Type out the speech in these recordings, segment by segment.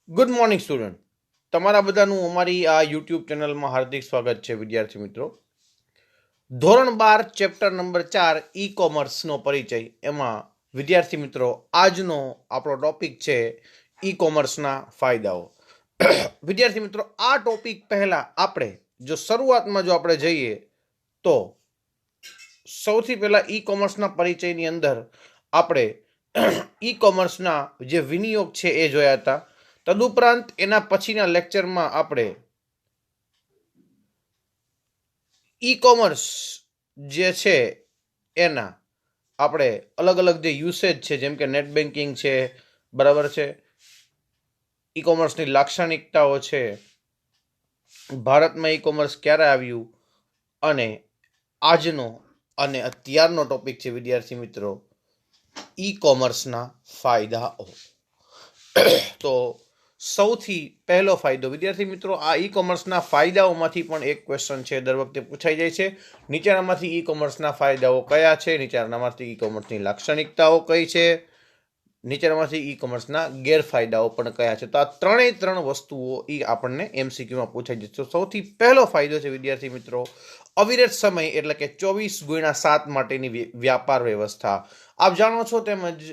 Good morning student. તમારા બધાનું અમારી આ યુટ્યુબ ચેનલમાં હાર્દિક સ્વાગત છે વિદ્યાર્થી મિત્રો. ધોરણ 12 ચેપ્ટર નંબર 4 ઈ કોમર્સનો પરિચય. એમાં વિદ્યાર્થી મિત્રો આજનો આપણો ટોપિક છે ઈ કોમર્સના ફાયદાઓ. વિદ્યાર્થી મિત્રો આ ટોપિક પહેલા આપણે જો શરૂઆતમાં જો આપણે જઈએ તો સૌથી પહેલા ઈ કોમર્સના પરિચયની અંદર આપણે ઈ કોમર્સના જે વિનિયોગ છે એ જોયા હતા. તદુપરાંત એના પછીના લેક્ચરમાં આપણે ઈ કોમર્સ જે છે એના આપણે અલગ અલગ જે યુસેજ છે, જેમ કે નેટ બેન્કિંગ છે, બરાબર છે, ઈ કોમર્સની લાક્ષણિકતાઓ છે, ભારતમાં ઈ કોમર્સ ક્યારે આવ્યું, અને આજનો અને અત્યારનો ટોપિક છે વિદ્યાર્થી મિત્રો ઈ કોમર્સના ફાયદાઓ. તો સૌથી પહેલો ફાયદો વિદ્યાર્થી મિત્રો, આ ઈ કોમર્સના ફાયદાઓમાંથી પણ એક ક્વેશ્ચન છે, દર વખતે પૂછાઈ જાય છે. નીચેનામાંથી ઈ કોમર્સના ફાયદાઓ કયા છે, નીચેનામાંથી ઈ કોમર્સની લાક્ષણિકતાઓ કઈ છે, નીચેનામાંથી ઈ કોમર્સના ગેરફાયદાઓ પણ કયા છે. તો આ ત્રણ વસ્તુઓ ઈ આપણને એમસીક્યુમાં પૂછાઈ જશે. સૌથી પહેલો ફાયદો છે વિદ્યાર્થી મિત્રો અવિરત સમય, એટલે કે 24x7 માટેની વ્યાપાર વ્યવસ્થા. આપ જાણો છો તેમજ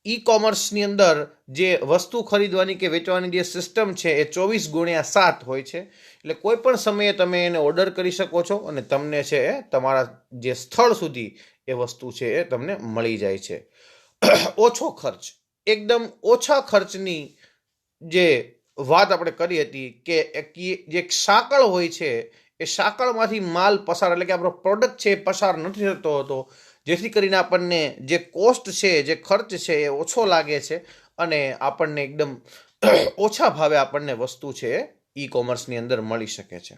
ઈ કોમર્સની અંદર જે વસ્તુ ખરીદવાની કે વેચવાની જે સિસ્ટમ છે એ 24x7 હોય છે. એટલે કોઈ પણ સમયે તમે એને ઓર્ડર કરી શકો છો અને તમને છે એ તમારા જે સ્થળ સુધી એ વસ્તુ છે એ તમને મળી જાય છે. ઓછો ખર્ચ, એકદમ ઓછા ખર્ચની જે વાત આપણે કરી હતી કે જે સાંકળ હોય છે એ સાંકળમાંથી માલ પસાર, એટલે કે આપણો પ્રોડક્ટ છે એ પસાર નથી થતો હતો, જેથી કરીને આપણને જે કોસ્ટ છે, જે ખર્ચ છે એ ઓછો લાગે છે અને આપણને એકદમ ઓછા ભાવે આપણને વસ્તુ છે ઈ કોમર્સની અંદર મળી શકે છે.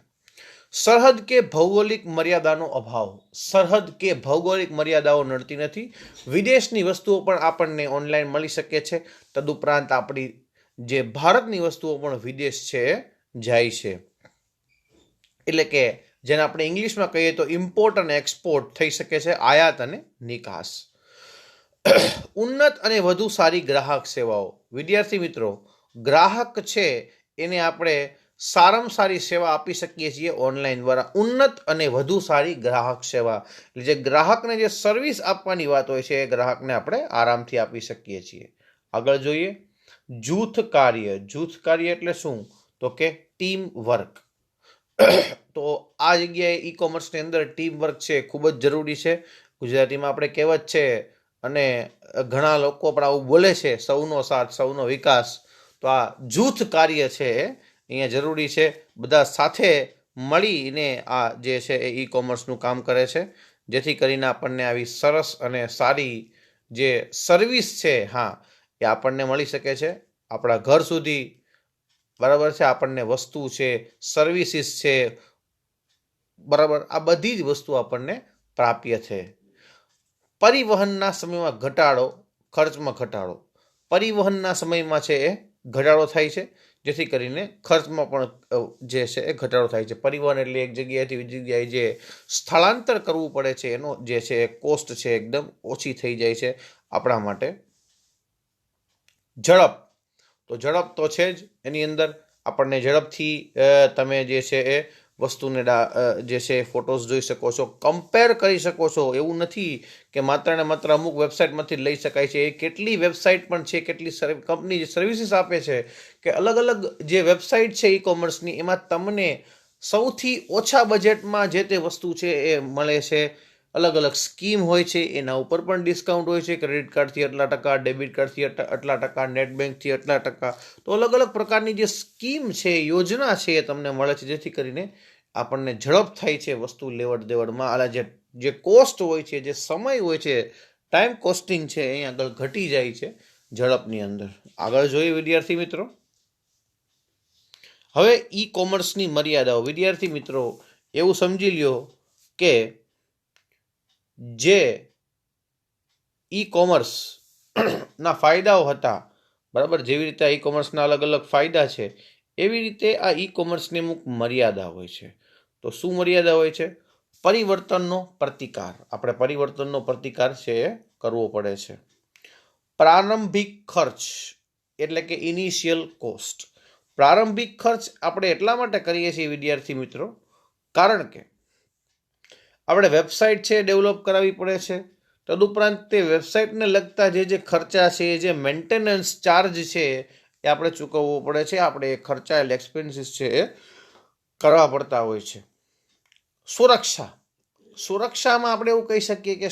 સરહદ કે ભૌગોલિક મર્યાદાનો અભાવ, સરહદ કે ભૌગોલિક મર્યાદાઓ નડતી નથી. વિદેશની વસ્તુઓ પણ આપણને ઓનલાઈન મળી શકે છે. તદુપરાંત આપણી જે ભારતની વસ્તુઓ પણ વિદેશ છે જાય છે. એટલે કે જેને આપણે ઇંગ્લિશમાં કહીએ તો ઇમ્પોર્ટ અને એક્સપોર્ટ થઈ શકે છે, આયાત અને નિકાસ. ઉન્નત અને વધુ સારી ગ્રાહક સેવાઓ. વિદ્યાર્થી મિત્રો, ગ્રાહક છે એને આપણે સારામાં સારી સેવા આપી શકીએ છીએ ઓનલાઈન દ્વારા. ઉન્નત અને વધુ સારી ગ્રાહક સેવા, એટલે જે ગ્રાહકને જે સર્વિસ આપવાની વાત હોય છે એ ગ્રાહકને આપણે આરામથી આપી શકીએ છીએ. આગળ જોઈએ જૂથ કાર્ય. જૂથ કાર્ય એટલે શું? તો કે ટીમ વર્ક. તો આ જગ્યાએ ઈ કોમર્સની અંદર ટીમ વર્ક છે ખૂબ જ જરૂરી છે. ગુજરાતીમાં આપણે કહેવત છે અને ઘણા લોકો પણ આવું બોલે છે, સૌનો સાથ સૌનો વિકાસ. તો આ જૂથ કાર્ય છે અહીંયા જરૂરી છે. બધા સાથે મળીને આ જે છે એ ઈ કોમર્સનું કામ કરે છે, જેથી કરીને આપણને આવી સરસ અને સારી જે સર્વિસ છે એ આપણને મળી શકે છે આપણા ઘર સુધી. બરાબર છે, આપણને વસ્તુ છે, સર્વિસીસ છે, બરાબર, આ બધી જ વસ્તુ આપણને પ્રાપ્ય છે. પરિવહનના સમયમાં ઘટાડો, ખર્ચમાં ઘટાડો. પરિવહનના સમયમાં છે એ ઘટાડો થાય છે, જેથી કરીને ખર્ચમાં પણ જે છે એ ઘટાડો થાય છે. પરિવહન એટલે એક જગ્યાએથી બીજી જગ્યાએ જે સ્થળાંતર કરવું પડે છે એનો જે છે કોસ્ટ છે એકદમ ઓછી થઈ જાય છે આપણા માટે. ઝડપ, તો ઝડપ તો છે જ એની અંદર. આપણને ઝડપથી તમે જે છે એ વસ્તુને જે છે ફોટોઝ જોઈ શકો છો, કમ્પેર કરી શકો છો. એવું નથી કે માત્ર ને માત્ર અમુક વેબસાઇટમાંથી લઈ શકાય છે. એ કેટલી વેબસાઇટ પણ છે, કેટલી કંપની જે સર્વિસીસ આપે છે, કે અલગ અલગ જે વેબસાઇટ છે ઈ કોમર્સની, એમાં તમને સૌથી ઓછા બજેટમાં જે તે વસ્તુ છે એ મળે છે. અલગ અલગ સ્કીમ હોય છે, એના ઉપર પણ ડિસ્કાઉન્ટ હોય છે. ક્રેડિટ કાર્ડથી એટલા ટકા, ડેબિટ કાર્ડથી એટલા ટકા, નેટ બેન્કથી એટલા ટકા. તો અલગ અલગ પ્રકારની જે સ્કીમ છે, યોજના છે એ તમને મળે છે, જેથી કરીને આપણને ઝડપ થાય છે વસ્તુ લેવડ દેવડમાં. આલા જે કોસ્ટ હોય છે, જે સમય હોય છે, ટાઈમ કોસ્ટિંગ છે, અહીં આગળ ઘટી જાય છે ઝડપની અંદર. આગળ જોઈએ વિદ્યાર્થી મિત્રો, હવે ઈ કોમર્સની મર્યાદાઓ. વિદ્યાર્થી મિત્રો એવું સમજી લ્યો કે જે ઈ કોમર્સ ના ફાયદાઓ હતા, બરાબર, જેવી રીતે ઈ કોમર્સના અલગ અલગ ફાયદા છે, એવી રીતે આ ઈ કોમર્સની અમુક મર્યાદા હોય છે. તો શું મર્યાદા હોય છે? પરિવર્તનનો પ્રતિકાર. આપણે પરિવર્તનનો પ્રતિકાર છે એ કરવો પડે છે. પ્રારંભિક ખર્ચ એટલે કે ઇનિશિયલ કોસ્ટ. પ્રારંભિક ખર્ચ આપણે એટલા માટે કરીએ છીએ વિદ્યાર્થી મિત્રો, કારણ કે આપણે વેબસાઇટ છે ડેવલપ કરાવવી પડે છે. તદુપરાંત તે વેબસાઇટને લગતા જે ખર્ચા છે, જે મેન્ટેનન્સ ચાર્જ છે એ આપણે ચૂકવવો પડે છે. આપણે એ ખર્ચાયેલ એક્સપેન્સીસ છે એ કરવા પડતા હોય છે. સુરક્ષામાં આપણે એવું કહી શકીએ કે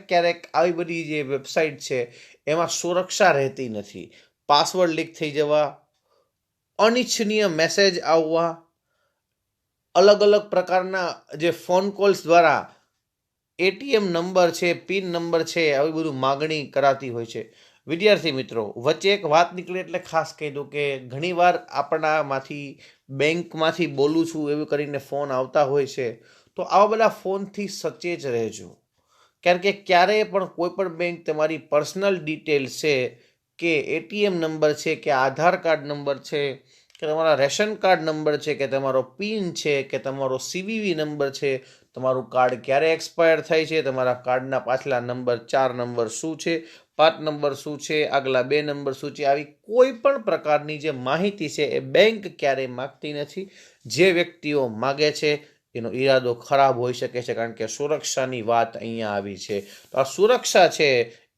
ક્યારેક આવી બધી જે વેબસાઇટ છે એમાં સુરક્ષા રહેતી નથી. પાસવર્ડ લીક થઈ જવા, અનિચ્છનીય મેસેજ આવવા, અલગ અલગ પ્રકારના જે ફોન કોલ્સ દ્વારા એટીએમ નંબર છે, પિન નંબર છે, આવી બધું માગણી કરાતી હોય છે. વિદ્યાર્થી મિત્રો, વચ્ચે એક વાત નીકળી એટલે ખાસ કહી દઉં કે ઘણીવાર આપણામાંથી બેંકમાંથી બોલું છું એવું કરીને ફોન આવતા હોય છે. તો આવા બધા ફોનથી સચેત રહેજો, કારણ કે ક્યારેય પણ કોઈ પણ બેંક તમારી પર્સનલ ડિટેલ્સ છે કે એટીએમ નંબર છે કે આધાર કાર્ડ નંબર છે કે તમારા રેશન કાર્ડ નંબર છે કે તમારો પિન છે કે તમારો સીવીવી નંબર છે, તમારું કાર્ડ ક્યારે એક્સપાયર થાય છે, તમારા કાર્ડના પાછલા નંબર 4 નંબર શું છે, 5 નંબર શું છે, આગલા 2 નંબર શું છે, આવી કોઈ પણ પ્રકારની જે માહિતી છે એ બેંક ક્યારેય માગતી નથી. જે વ્યક્તિઓ માગે છે એનો ઈરાદો ખરાબ હોઈ શકે છે, કારણ કે સુરક્ષાની વાત અહીંયા આવી છે. તો આ સુરક્ષા છે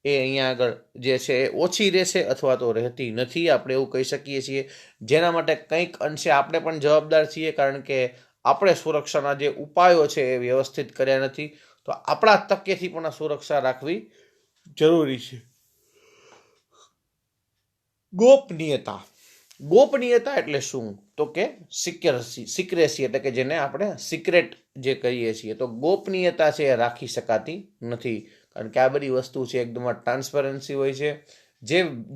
એ અહીંયા આગળ જે છે એ ઓછી રહેશે અથવા તો રહેતી નથી, આપણે એવું કહી શકીએ છીએ. જેના માટે કંઈક અંશે આપણે પણ જવાબદાર છીએ, કારણ કે આપણે સુરક્ષાના જે ઉપાયો છે એ વ્યવસ્થિત કર્યા નથી. તો આપણા તકેથી પણ આ સુરક્ષા રાખવી જરૂરી છે. ગોપનીયતા એટલે શું? તો કે સિક્રેસી એટલે કે જેને આપણે સિક્રેટ જે કહીએ છીએ. તો ગોપનીયતા છે એ રાખી શકાતી નથી, કારણ કે આ બધી વસ્તુ છે એકદમ ટ્રાન્સપરન્સી હોય છે.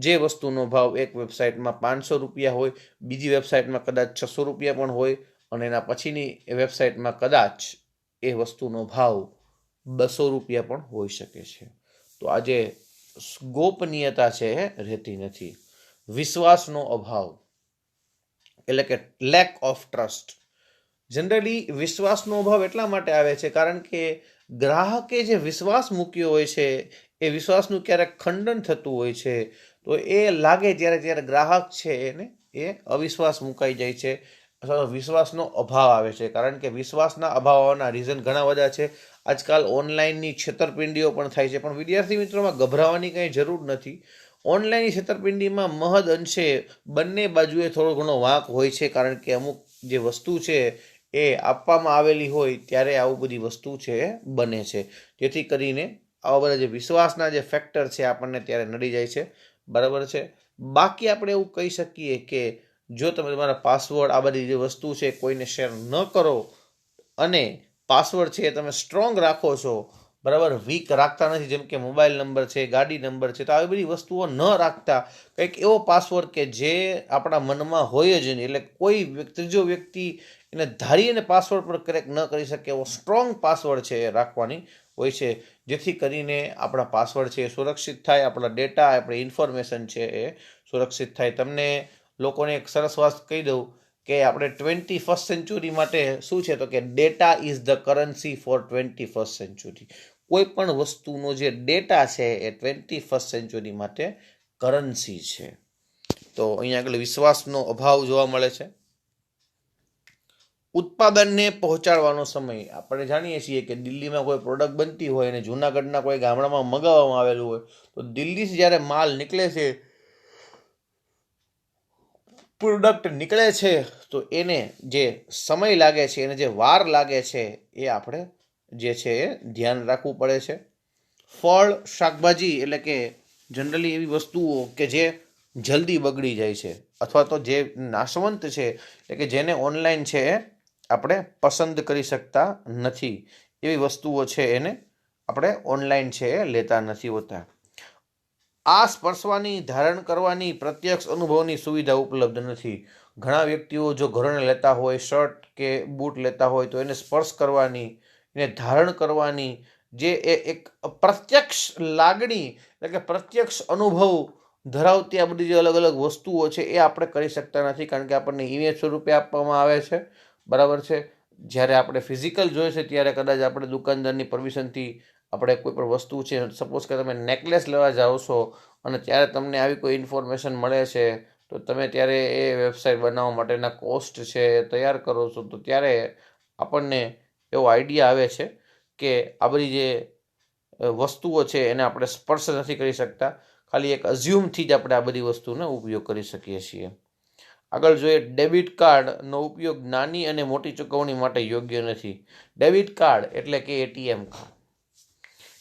જે વસ્તુનો ભાવ એક વેબસાઇટમાં 500 રૂપિયા હોય, બીજી વેબસાઇટમાં કદાચ 600 રૂપિયા પણ હોય, અને એના પછીની વેબસાઇટમાં કદાચ એ વસ્તુનો ભાવ 200 રૂપિયા પણ હોઈ શકે છે. તો આજે ગોપનીયતા છે એ રહેતી નથી. વિશ્વાસનો અભાવ એટલે કે લેક ઓફ ટ્રસ્ટ. જનરલી વિશ્વાસનો અભાવ એટલા માટે આવે છે કારણ કે ગ્રાહકે જે વિશ્વાસ મૂક્યો હોય છે એ વિશ્વાસનું ક્યારેક ખંડન થતું હોય છે. તો એ લાગે ત્યારે ગ્રાહક છે એને એ અવિશ્વાસ મુકાઈ જાય છે, અથવા વિશ્વાસનો અભાવ આવે છે. કારણ કે વિશ્વાસના અભાવ આવવાના રીઝન ઘણા બધા છે. આજકાલ ઓનલાઈનની છેતરપિંડીઓ પણ થાય છે, પણ વિદ્યાર્થી મિત્રોમાં ગભરાવાની કંઈ જરૂર નથી. ઓનલાઈન છેતરપિંડીમાં મહદ અંશે બંને બાજુએ થોડો ઘણો વાંક હોય છે, કારણ કે અમુક જે વસ્તુ છે એ આપવામાં આવેલી હોય ત્યારે આવું બધી વસ્તુ છે એ બને છે. જેથી કરીને આવા બધા જે વિશ્વાસના જે ફેક્ટર છે આપણને ત્યારે નડી જાય છે. બરાબર છે. બાકી આપણે એવું કહી શકીએ કે જો તમે તમારા પાસવર્ડ આ બધી જે વસ્તુ છે કોઈને શેર ન કરો, અને પાસવર્ડ છે એ તમે સ્ટ્રોંગ રાખો છો, બરાબર, વીક રાખતા નથી, જેમ કે મોબાઈલ નંબર છે, ગાડી નંબર છે, તો આવી બધી વસ્તુઓ ન રાખતા કંઈક એવો પાસવર્ડ કે જે આપણા મનમાં હોય જ નહીં, એટલે કોઈ ત્રીજો વ્યક્તિ એને ધારી અને પાસવર્ડ પર ક્રેક ન કરી શકે એવો સ્ટ્રોંગ પાસવર્ડ છે એ રાખવાની હોય છે, જેથી કરીને આપણા પાસવર્ડ છે એ સુરક્ષિત થાય, આપણા ડેટા, આપણી ઇન્ફોર્મેશન છે એ સુરક્ષિત થાય. તમને લોકોને એક સરસ વાત કહી દઉં કે આપણે 21st સેન્ચુરી માટે શું છે, તો કે data is the currency for 21st century. કોઈ પણ વસ્તુનો જે ડેટા છે એ 21st સેન્ચુરી માટે કરન્સી છે. તો અહીંયા આગળ વિશ્વાસનો અભાવ જોવા મળે છે. ઉત્પાદનને પહોંચાડવાનો સમય. આપણે જાણીએ છીએ કે દિલ્હીમાં કોઈ પ્રોડક્ટ બનતી હોય અને જૂનાગઢના કોઈ ગામડામાં મગાવવામાં આવેલું હોય, તો દિલ્હીથી જ્યારે માલ નીકળે છે, પ્રોડક્ટ નીકળે છે, તો એને જે સમય લાગે છે, એને જે વાર લાગે છે, એ આપણે જે છે એ ધ્યાન રાખવું પડે છે. ફળ, શાકભાજી એટલે કે જનરલી એવી વસ્તુઓ કે જે જલ્દી બગડી જાય છે, અથવા તો જે નાશવંત છે, એટલે કે જેને ઓનલાઈન છે એ આપણે પસંદ કરી શકતા નથી, એવી વસ્તુઓ છે એને આપણે ઓનલાઈન છે એ લેતા નથી હોતા. આ સ્પર્શવાની, ધારણ કરવાની, પ્રત્યક્ષ અનુભવની સુવિધા ઉપલબ્ધ નથી. ઘણા વ્યક્તિઓ જો ઘરેને લેતા હોય, શર્ટ કે બૂટ લેતા હોય, તો એને સ્પર્શ કરવાની, એને ધારણ કરવાની જે એક પ્રત્યક્ષ લાગણી એટલે કે પ્રત્યક્ષ અનુભવ ધરાવતી આ બધી જે અલગ અલગ વસ્તુઓ છે એ આપણે કરી શકતા નથી, કારણ કે આપણને ઇમેજ સ્વરૂપે આપવામાં આવે છે. બરાબર છે. જ્યારે આપણે ફિઝિકલ જોઈએ છે ત્યારે કદાચ આપણે દુકાનદારની પરમિશનથી આપણે કોઈ પણ વસ્તુ છે, સપોઝ કે તમે નેકલેસ લેવા જાઓ છો અને ત્યારે તમને આવી કોઈ ઇન્ફોર્મેશન મળે છે, તો તમે ત્યારે એ વેબસાઇટ બનાવવા માટેના કોસ્ટ છે એ તૈયાર કરો છો, તો ત્યારે આપણને એવો આઈડિયા આવે છે કે આ બધી જે વસ્તુઓ છે એને આપણે સ્પર્શ નથી કરી શકતા, ખાલી એક અઝ્યુમથી જ આપણે આ બધી વસ્તુનો ઉપયોગ કરી શકીએ છીએ. આગળ જોઈએ, ડેબિટ કાર્ડનો ઉપયોગ નાની અને મોટી ચૂકવણી માટે યોગ્ય નથી. ડેબિટ કાર્ડ એટલે કે એટીએમ કાર્ડ.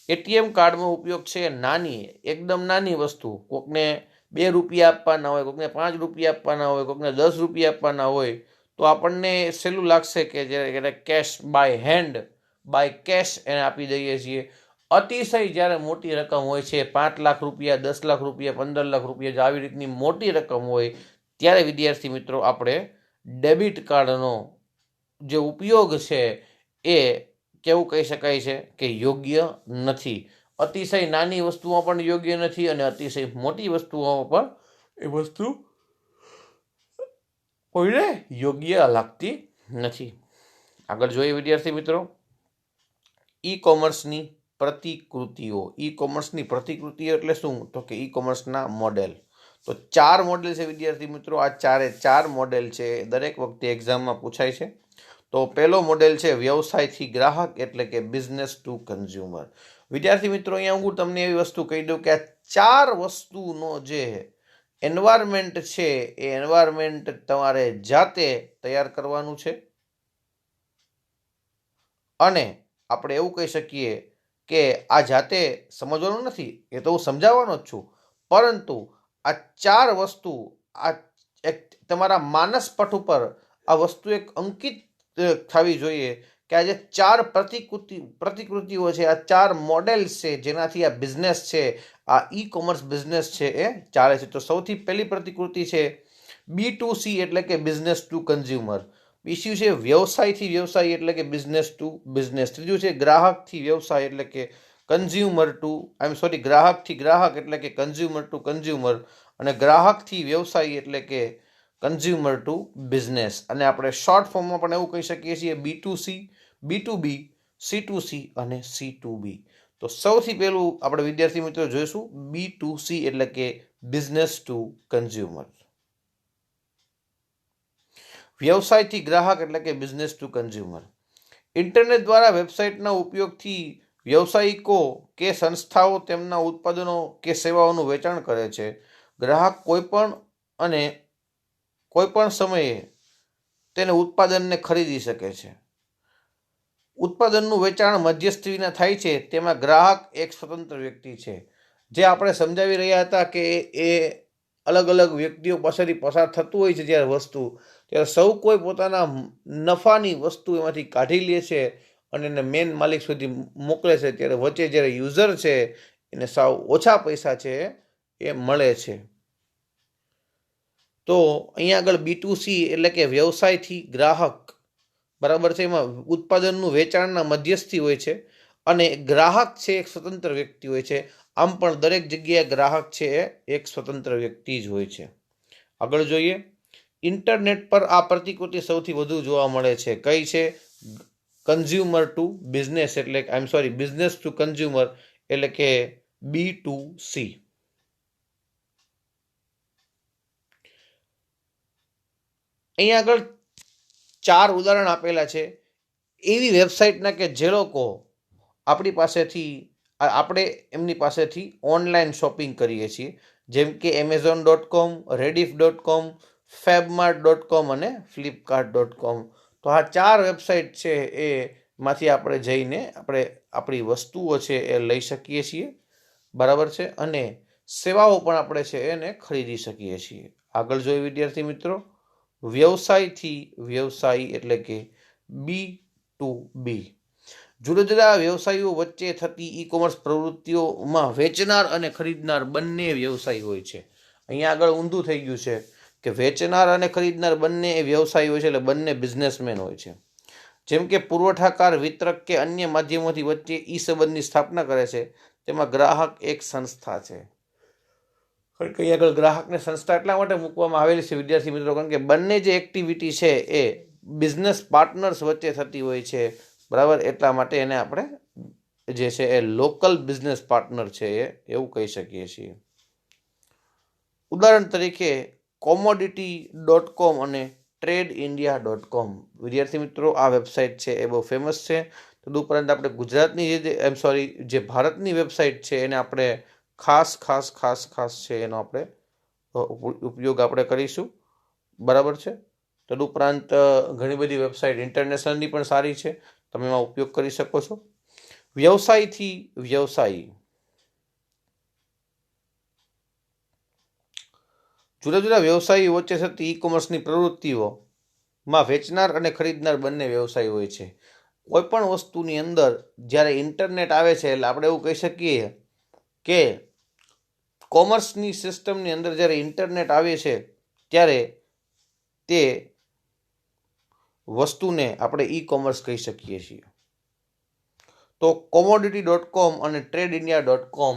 એટીએમ કાર્ડનો ઉપયોગ છે નાની, એકદમ નાની વસ્તુ, કોકને 2 રૂપિયા આપવાના હોય, કોકને 5 રૂપિયા આપવાના હોય, કોકને 10 રૂપિયા આપવાના હોય, તો આપણને સહેલું લાગશે કે જ્યારે cash by hand, by cash એને આપી દઈએ છીએ. અતિશય જ્યારે મોટી રકમ હોય છે, 5 લાખ રૂપિયા, 10 લાખ રૂપિયા, 15 લાખ રૂપિયા, જો આવી રીતની મોટી રકમ હોય, ત્યારે વિદ્યાર્થી મિત્રો આપણે ડેબિટ કાર્ડનો જે ઉપયોગ છે એ કેવું કહી શકાય છે કે યોગ્ય નથી. અતિશય નાની વસ્તુમાં પણ યોગ્ય નથી અને અતિશય મોટી વસ્તુઓમાં પણ એ વસ્તુ કોઈને યોગ્ય લાગતી નથી. આગળ જોઈએ વિદ્યાર્થી મિત્રો, ઈ કોમર્સની પ્રતિકૃતિઓ. ઈ કોમર્સની પ્રતિકૃતિઓ એટલે શું? તો કે ઈ કોમર્સના મોડેલ. તો 4 મોડેલ છે વિદ્યાર્થી મિત્રો. આ 4 મોડેલ છે, દરેક વખતે એક્ઝામમાં પૂછાય છે. તો પહેલો મોડેલ છે વ્યવસાયથી ગ્રાહક એટલે કે બિઝનેસ ટુ કન્ઝ્યુમર. વિદ્યાર્થી મિત્રો, અહીંયા હું તમને એવી વસ્તુ કહી દઉં કે આ 4 વસ્તુનો જે એન્વાયરમેન્ટ છે એ એન્વાયરમેન્ટ તમારે જાતે તૈયાર કરવાનું છે. અને આપણે એવું કહી શકીએ કે આ જાતે સમજવાનું નથી, એ તો હું સમજાવવાનો જ છું, પરંતુ આ 4 વસ્તુ આ એક તમારા માનસ પટ ઉપર આ વસ્તુ એક અંકિત થવી જોઈએ કે આ જે 4 પ્રતિકૃતિઓ છે, આ 4 મોડેલ્સ છે, જેનાથી આ બિઝનેસ છે, આ ઈ કોમર્સ બિઝનેસ છે એ ચાલે છે. તો સૌથી પહેલી પ્રતિકૃતિ છે B2C એટલે કે બિઝનેસ ટુ કન્ઝ્યુમર. બીજું છે વ્યવસાયથી વ્યવસાય એટલે કે બિઝનેસ ટુ બિઝનેસ. ત્રીજું છે ગ્રાહકથી વ્યવસાય એટલે કે ગ્રાહકથી ગ્રાહક એટલે કે કન્ઝ્યુમર ટુ કન્ઝ્યુમર, અને ગ્રાહકથી વ્યવસાય એટલે કે કન્ઝ્યુમર ટુ બિઝનેસ. અને આપણે શોર્ટ ફોર્મમાં પણ એવું કહી શકીએ છીએ B2C, B2B, C2C અને C2B. તો સૌથી પહેલું આપણે વિદ્યાર્થી મિત્રો જોઈશું B2C એટલે કે બિઝનેસ ટુ કન્ઝ્યુમર. વ્યવસાયથી ગ્રાહક એટલે કે બિઝનેસ ટુ કન્ઝ્યુમર. ઇન્ટરનેટ દ્વારા વેબસાઇટના ઉપયોગથી વ્યવસાયિકો કે સંસ્થાઓ તેમના ઉત્પાદનો કે સેવાઓનું વેચાણ કરે છે. ગ્રાહક કોઈપણ સમયે તેને ઉત્પાદનને ખરીદી શકે છે. ઉત્પાદનનું વેચાણ મધ્યસ્થી વિના થાય છે, તેમાં ગ્રાહક એક સ્વતંત્ર વ્યક્તિ છે. જે આપણે સમજાવી રહ્યા હતા કે એ અલગ અલગ વ્યક્તિઓ પાસેથી પસાર થતું હોય છે જ્યારે વસ્તુ, ત્યારે સૌ કોઈ પોતાના નફાની વસ્તુ એમાંથી કાઢી લે છે અને એને મેન માલિક સુધી મોકલે છે, ત્યારે વચ્ચે જ્યારે યુઝર છે એને સાવ ઓછા પૈસા છે એ મળે છે. તો અહીંયા આગળ B2C એટલે કે વ્યવસાયથી ગ્રાહક, બરાબર છે, એમાં ઉત્પાદનનું વેચાણના મધ્યસ્થી હોય છે અને ગ્રાહક છે એક સ્વતંત્ર વ્યક્તિ હોય છે. આમ પણ દરેક જગ્યાએ ગ્રાહક છે એ એક સ્વતંત્ર વ્યક્તિ જ હોય છે. આગળ જોઈએ, ઇન્ટરનેટ પર આ પ્રતિકૃતિ સૌથી વધુ જોવા મળે છે. કઈ છે? કન્ઝ્યુમર ટુ બિઝનેસ એટલે બિઝનેસ ટુ કન્ઝ્યુમર એટલે કે B2C. અહીંયા આગળ 4 ઉદાહરણ આપેલા છે એવી વેબસાઇટના કે જે લોકો આપણે એમની પાસેથી ઓનલાઈન શોપિંગ કરીએ છીએ, જેમ કે Amazon.com, Rediff.com, Fabmart.com અને Flipkart.com. તો આ 4 વેબસાઇટ છે એમાંથી આપણે જઈને આપણે આપણી વસ્તુઓ છે એ લઈ શકીએ છીએ, બરાબર છે, અને સેવાઓ પણ આપણે છે એને ખરીદી શકીએ છીએ. આગળ જોઈએ વિદ્યાર્થી મિત્રો, વ્યવસાયથી વ્યવસાય એટલે કે B2B. જુદા જુદા વ્યવસાયો વચ્ચે થતી ઈ કોમર્સ પ્રવૃત્તિઓમાં વેચનાર અને ખરીદનાર બંને વ્યવસાય હોય છે. અહીંયા આગળ ઊંધું થઈ ગયું છે કે વેચનાર અને ખરીદનાર બંને વ્યવસાય હોય છે, એટલે બંને બિઝનેસમેન હોય છે. જેમ કે પુરવઠાકાર, વિતરક કે અન્ય માધ્યમોથી વચ્ચે ઈ સંબંધની સ્થાપના કરે છે, તેમાં ગ્રાહક એક સંસ્થા છે. અહીં આગળ ગ્રાહકને સંસ્થા એટલા માટે મૂકવામાં આવેલી છે વિદ્યાર્થી મિત્રો, કારણ કે બંને જે એક્ટિવિટી છે એ બિઝનેસ પાર્ટનર્સ વચ્ચે થતી હોય છે, બરાબર, એટલા માટે એને આપણે જે છે એ લોકલ બિઝનેસ પાર્ટનર છે એવું કહી શકીએ છીએ. ઉદાહરણ તરીકે commodity.com અને tradeindia.com. વિદ્યાર્થી મિત્રો, આ વેબસાઇટ છે એ બહુ ફેમસ છે. તદુપરાંત આપણે ગુજરાતની જે ભારતની વેબસાઇટ છે એને આપણે ખાસ છે એનો આપણે ઉપયોગ આપણે કરીશું. બરાબર છે. તદુપરાંત ઘણી બધી વેબસાઇટ ઇન્ટરનેશનલની પણ સારી છે, તમે એમાં ઉપયોગ કરી શકો છો. વ્યવસાયથી વ્યવસાયી, જુદા જુદા વ્યવસાયીઓ વચ્ચે થતી ઈ કોમર્સની પ્રવૃત્તિઓમાં વેચનાર અને ખરીદનાર બંને વ્યવસાય હોય છે. કોઈ પણ વસ્તુની અંદર જ્યારે ઇન્ટરનેટ આવે છે એટલે આપણે એવું કહી શકીએ કે કોમર્સની સિસ્ટમની અંદર જ્યારે ઇન્ટરનેટ આવે છે ત્યારે તે વસ્તુને આપણે ઈ કોમર્સ કહી શકીએ છીએ. તો commodity.com અને tradeindia.com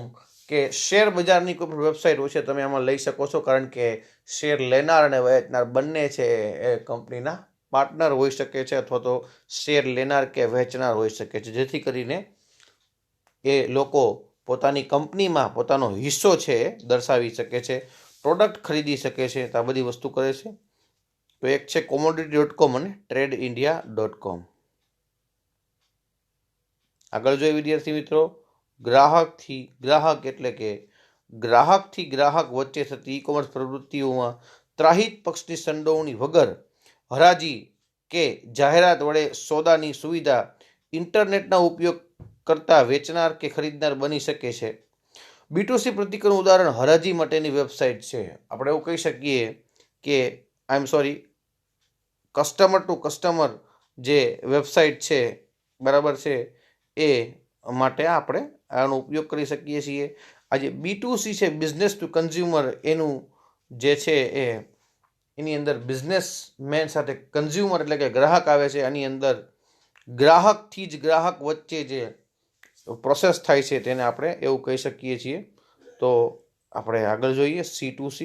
કે શેર બજારની કોઈ પણ વેબસાઇટ હોય છે, તમે આમાં લઈ શકો છો, કારણ કે શેર લેનાર અને વેચનાર બંને છે એ કંપનીના પાર્ટનર હોઈ શકે છે અથવા તો શેર લેનાર કે વેચનાર હોઈ શકે છે, જેથી કરીને એ લોકો પોતાની કંપનીમાં પોતાનો હિસ્સો છે એ દર્શાવી શકે છે, પ્રોડક્ટ ખરીદી શકે છે. તો આ બધી વસ્તુ કરે છે. તો એક છે commodity.com અને tradeindia.com. આગળ જોઈએ વિદ્યાર્થી મિત્રો, ગ્રાહકથી ગ્રાહક એટલે કે ગ્રાહકથી ગ્રાહક વચ્ચે થતી ઈ કોમર્સ પ્રવૃત્તિઓમાં ત્રાહિત પક્ષની સંડોવણી વગર હરાજી કે જાહેરાત વડે સોદાની સુવિધા ઇન્ટરનેટના ઉપયોગ કરતા વેચનાર કે ખરીદનાર બની શકે છે. B2C પ્રતિકનું ઉદાહરણ હરાજી માટેની વેબસાઇટ છે. આપણે એવું કહી શકીએ કે કસ્ટમર ટુ કસ્ટમર જે વેબસાઇટ છે, બરાબર છે, એ માટે આપણે આનો ઉપયોગ કરી શકીએ છીએ. આજે B2C છે, બિઝનેસ ટુ કન્ઝ્યુમર, એનું જે છે એની અંદર બિઝનેસમેન સાથે કન્ઝ્યુમર એટલે કે ગ્રાહક આવે છે. આની અંદર ગ્રાહકથી જ ગ્રાહક વચ્ચે જે પ્રોસેસ થાય છે તેને આપણે એવું કહી શકીએ છીએ. તો આપણે આગળ જોઈએ C2C.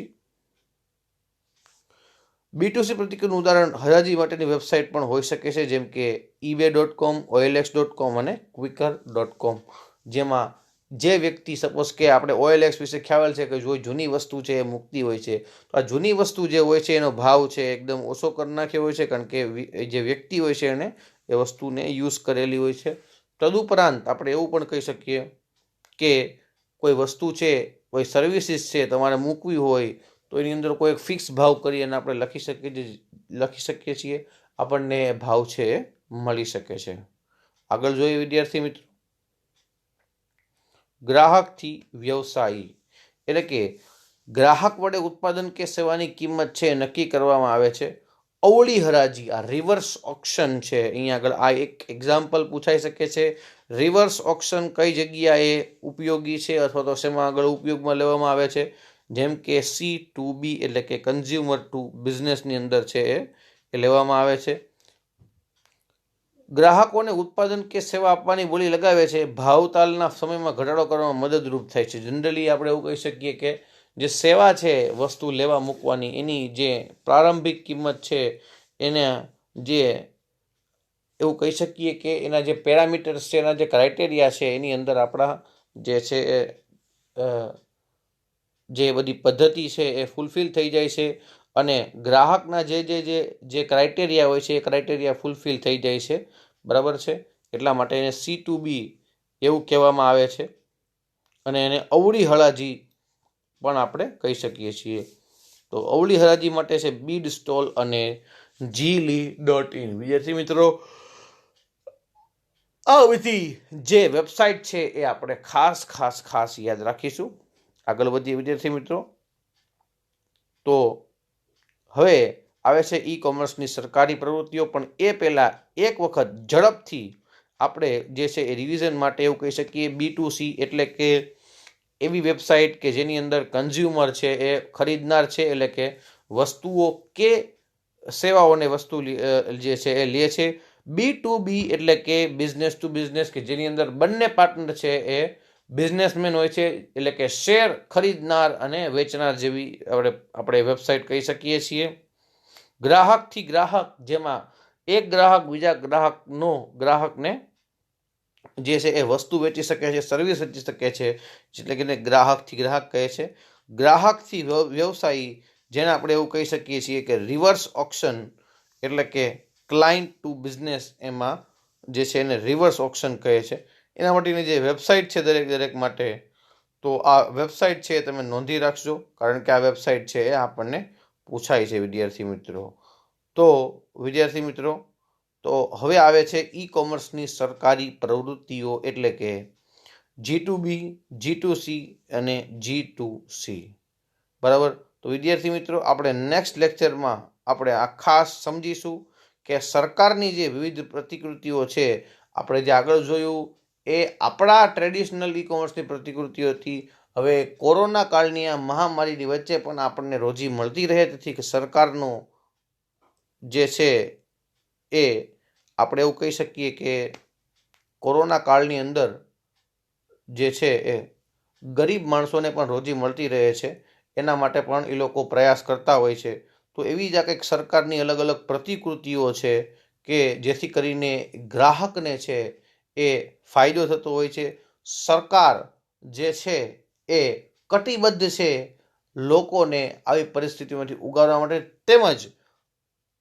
B2C પ્રતિકનું ઉદાહરણ હરાજી માટેની વેબસાઇટ પણ હોઈ શકે છે, જેમ કે ebay.com, OLX.com અને quicker.com, જેમાં જે વ્યક્તિ સપોઝ કે આપણે OLX વિશે ખ્યાલ છે કે જો જૂની વસ્તુ છે એ મૂકતી હોય છે, તો આ જૂની વસ્તુ જે હોય છે એનો ભાવ છે એકદમ ઓછો કરી નાખ્યો હોય છે, કારણ કે જે વ્યક્તિ હોય છે એને એ વસ્તુને યુઝ કરેલી હોય છે. તદુપરાંત આપણે એવું પણ કહી શકીએ કે કોઈ વસ્તુ છે, કોઈ સર્વિસીસ છે, તમારે મૂકવી હોય તો એની અંદર કોઈ ફિક્સ ભાવ કરી અને આપણે લખી શકીએ છીએ, આપણને ભાવ છે એ મળી શકે છે. આગળ જોઈએ વિદ્યાર્થી મિત્રો, ગ્રાહકથી વ્યવસાયી એટલે કે ગ્રાહક વડે ઉત્પાદન કે સેવાની કિંમત છે નક્કી કરવામાં આવે છે. અવળી હરાજી, આ રિવર્સ ઓક્શન છે. અહીંયા આગળ આ એક એક્ઝામ્પલ પૂછાઈ શકે છે. રિવર્સ ઓક્શન કઈ જગ્યાએ ઉપયોગી છે અથવા તો શેમાં આગળ ઉપયોગમાં લેવામાં આવે છે? જેમ કે C2B એટલે કે કન્ઝ્યુમર ટુ બિઝનેસની અંદર છે એ લેવામાં આવે છે. ગ્રાહકોને ઉત્પાદન કે સેવા આપવાની બોલી લગાવે છે. ભાવતાલના સમયમાં ઘટાડો કરવામાં મદદરૂપ થાય છે. જનરલી આપણે એવું કહી શકીએ કે જે સેવા છે વસ્તુ લેવા મૂકવાની, એની જે પ્રારંભિક કિંમત છે એને જે એવું કહી શકીએ કે એના જે પેરામીટર્સ છે, એના જે ક્રાઇટેરિયા છે, એની અંદર આપણા જે છે જે બધી પદ્ધતિ છે એ ફૂલફિલ થઈ જાય છે અને ગ્રાહકના જે ક્રાઇટેરિયા હોય છે એ ક્રાઇટેરિયા ફૂલફિલ થઈ જાય છે. બરાબર છે. એટલા માટે એને C2B એવું કહેવામાં આવે છે અને એને અવળી હરાજી પણ આપણે કહી શકીએ છીએ. તો અવળી હરાજી માટે છે બીડ સ્ટોલ અને glee.in. વિદ્યાર્થી મિત્રો, આ બધી જે વેબસાઇટ છે એ આપણે ખાસ યાદ રાખીશું. આગળ વધીએ વિદ્યાર્થી મિત્રો. તો હવે આવે છે ઈ કોમર્સની સરકારી પ્રવૃત્તિઓ, પણ એ પહેલાં એક વખત ઝડપથી આપણે જે છે એ રિવિઝન માટે એવું કહી શકીએ B2C એટલે કે એવી વેબસાઇટ કે જેની અંદર કન્ઝ્યુમર છે એ ખરીદનાર છે, એટલે કે વસ્તુઓ કે સેવાઓને વસ્તુ જે છે એ લે છે. B2B એટલે કે બિઝનેસ ટુ બિઝનેસ, કે જેની અંદર બંને પાર્ટનર છે એ બિઝનેસમેન હોય છે, એટલે કે શેર ખરીદનાર અને વેચનાર જેવી આપણે વેબસાઇટ કહી શકીએ છીએ. ગ્રાહકથી ગ્રાહક, જેમાં એક ગ્રાહક બીજા ગ્રાહકને જે છે એ વસ્તુ વેચી શકે છે, સર્વિસ વેચી શકે છે, એટલે કે ગ્રાહકથી ગ્રાહક કહે છે. ગ્રાહકથી વ્યવસાયી, જેને આપણે એવું કહી શકીએ છીએ કે રિવર્સ ઓક્શન, એટલે કે ક્લાયન્ટ ટુ બિઝનેસ, એમાં જે છે એને રિવર્સ ઓક્શન કહે છે. એના માટેની જે વેબસાઇટ છે દરેક માટે, તો આ વેબસાઇટ છે એ તમે નોંધી રાખજો, કારણ કે આ વેબસાઇટ છે એ આપણને પૂછાય છે વિદ્યાર્થી મિત્રો. તો વિદ્યાર્થી મિત્રો, તો હવે આવે છે ઈ કોમર્સની સરકારી પ્રવૃત્તિઓ, એટલે કે G2B, G2C અને G2C. બરાબર. તો વિદ્યાર્થી મિત્રો, આપણે નેક્સ્ટ લેક્ચરમાં આપણે આ ખાસ સમજીશું કે સરકારની જે વિવિધ પ્રતિકૃતિઓ છે, આપણે જે આગળ જોયું એ આપણા ટ્રેડિશનલ ઈ કોમર્સની પ્રતિકૃતિઓ હતી. હવે કોરોના કાળની આ મહામારીની વચ્ચે પણ આપણને રોજી મળતી રહે, તેથી કે સરકારનો જે છે એ આપણે એવું કહી શકીએ કે કોરોના કાળની અંદર જે છે એ ગરીબ માણસોને પણ રોજી મળતી રહે છે, એના માટે પણ એ લોકો પ્રયાસ કરતા હોય છે. તો એવી જ આ કંઈક સરકારની અલગ અલગ પ્રતિકૃતિઓ છે કે જેથી કરીને ગ્રાહકને છે એ ફાયદો થતો હોય છે. સરકાર જે છે એ કટિબદ્ધ છે લોકોને આવી પરિસ્થિતિમાંથી ઉગારવા માટે, તેમજ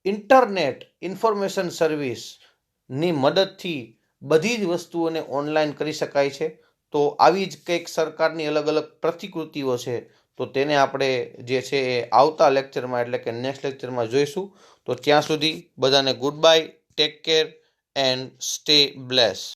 ઇન્ટરનેટ ઇન્ફોર્મેશન સર્વિસની મદદથી બધી જ વસ્તુઓને ઓનલાઈન કરી શકાય છે. તો આવી જ કંઈક સરકારની અલગ અલગ પ્રતિકૃતિઓ છે, તો તેને આપણે જે છે એ આવતા લેક્ચરમાં, એટલે કે નેક્સ્ટ લેક્ચરમાં જોઈશું. તો ત્યાં સુધી બધાને good bye, take care and stay bless.